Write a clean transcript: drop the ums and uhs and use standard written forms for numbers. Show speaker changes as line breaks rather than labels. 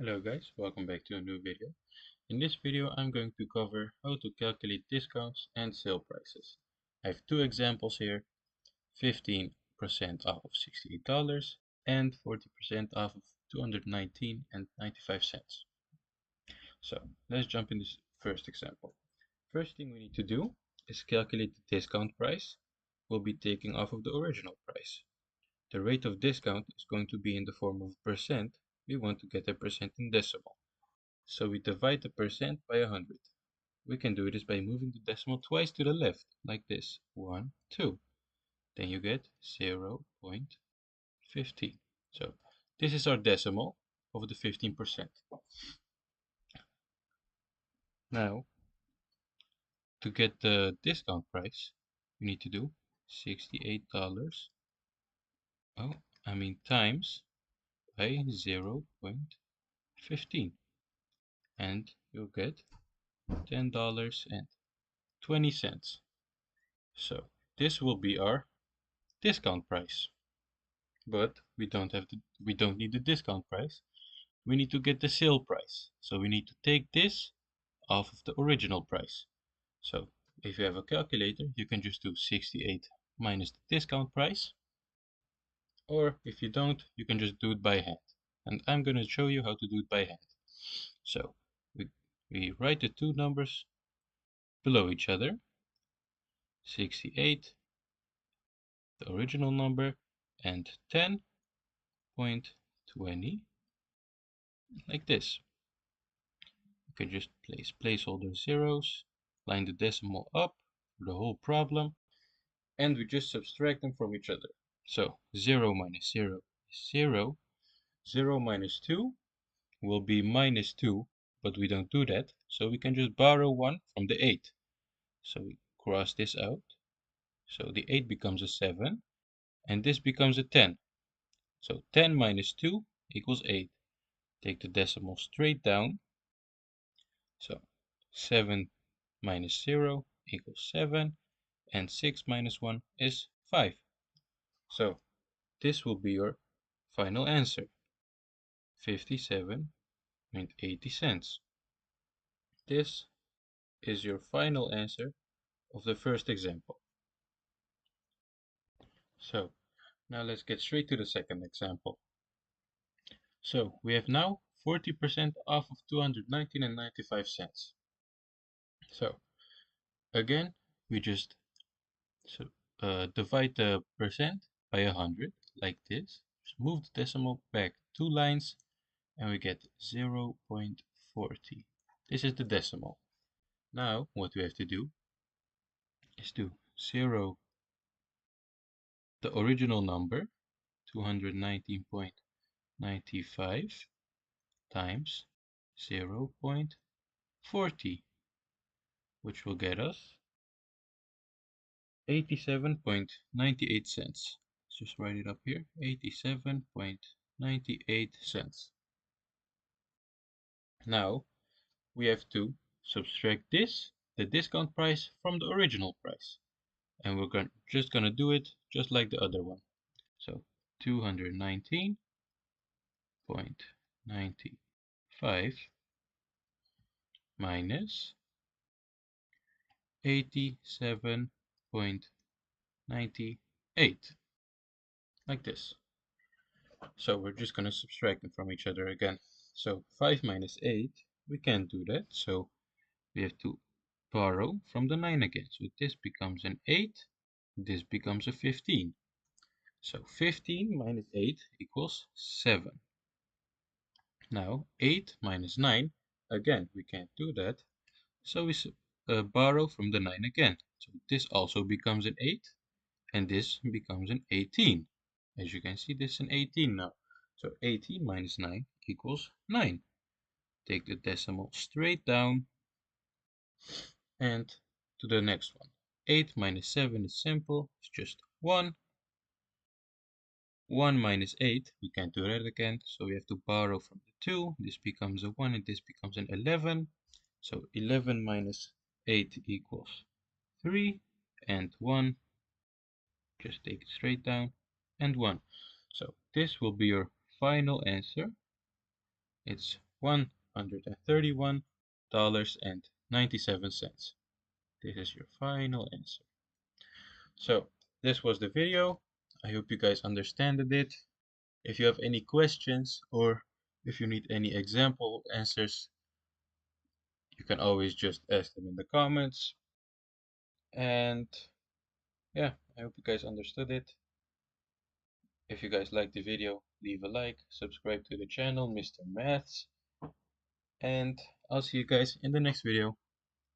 Hello guys, welcome back to a new video. In this video I'm going to cover how to calculate discounts and sale prices. I have two examples here, 15% off of $68 and 40% off of 219 and 95 cents. So let's jump in this first example. First thing we need to do is calculate the discount price. We'll be taking off of the original price. The rate of discount is going to be in the form of percent. We want to get a percent in decimal. So we divide the percent by 100. We can do this by moving the decimal twice to the left, like this. 1, 2. Then you get 0.15. So this is our decimal of the 15%. Now, to get the discount price, we need to do $68. Times by 0.15. And you'll get $10.20. So this will be our discount price. But we don't need the discount price. We need to get the sale price. So we need to take this off of the original price. So if you have a calculator, you can just do 68 minus the discount price. Or if you don't, you can just do it by hand. And I'm going to show you how to do it by hand. So we write the two numbers below each other. 68, the original number, and 10.20, like this. You can just place placeholder zeros, line the decimal up for the whole problem, and we just subtract them from each other. So 0 minus 0 is 0. 0 minus 2 will be minus 2, but we don't do that, so we can just borrow 1 from the 8. So we cross this out. So the 8 becomes a 7, and this becomes a 10. So 10 minus 2 equals 8. Take the decimal straight down. So 7 minus 0 equals 7, and 6 minus 1 is 5. So this will be your final answer, 57.80 cents. This is your final answer of the first example. So now let's get straight to the second example. So we have now 40% off of 219 and 95 cents. So again, we just divide the percent by 100, like this. Just move the decimal back 2 lines, and we get 0.40. This is the decimal. Now, what we have to do is to 0 the original number, 219.95, times 0.40, which will get us 87.98 cents. Let's just write it up here, 87.98 cents. Now, we have to subtract this, the discount price, from the original price. And we're just gonna do it just like the other one. So 219.95 minus 87.98, like this. So we're just gonna subtract them from each other again. So 5 minus 8, we can't do that, so we have to borrow from the 9 again. So this becomes an 8, this becomes a 15. So 15 minus 8 equals 7. Now 8 minus 9, again, we can't do that. So we borrow from the 9 again. So this also becomes an 8, and this becomes an 18. As you can see, this is an 18 now. So 18 minus 9 equals 9. Take the decimal straight down and to the next one. 8 minus 7 is simple, it's just 1. 1 minus 8, we can't do that again, so we have to borrow from the 2. This becomes a 1 and this becomes an 11. So 11 minus 8 equals 3, and 1. Just take it straight down, and 1. So this will be your final answer. It's $131.97. This is your final answer. So this was the video. I hope you guys understood it. If you have any questions or if you need any example answers, you can always just ask them in the comments. And yeah, I hope you guys understood it. If you guys liked the video, leave a like, subscribe to the channel, Mr. Maths, and I'll see you guys in the next video.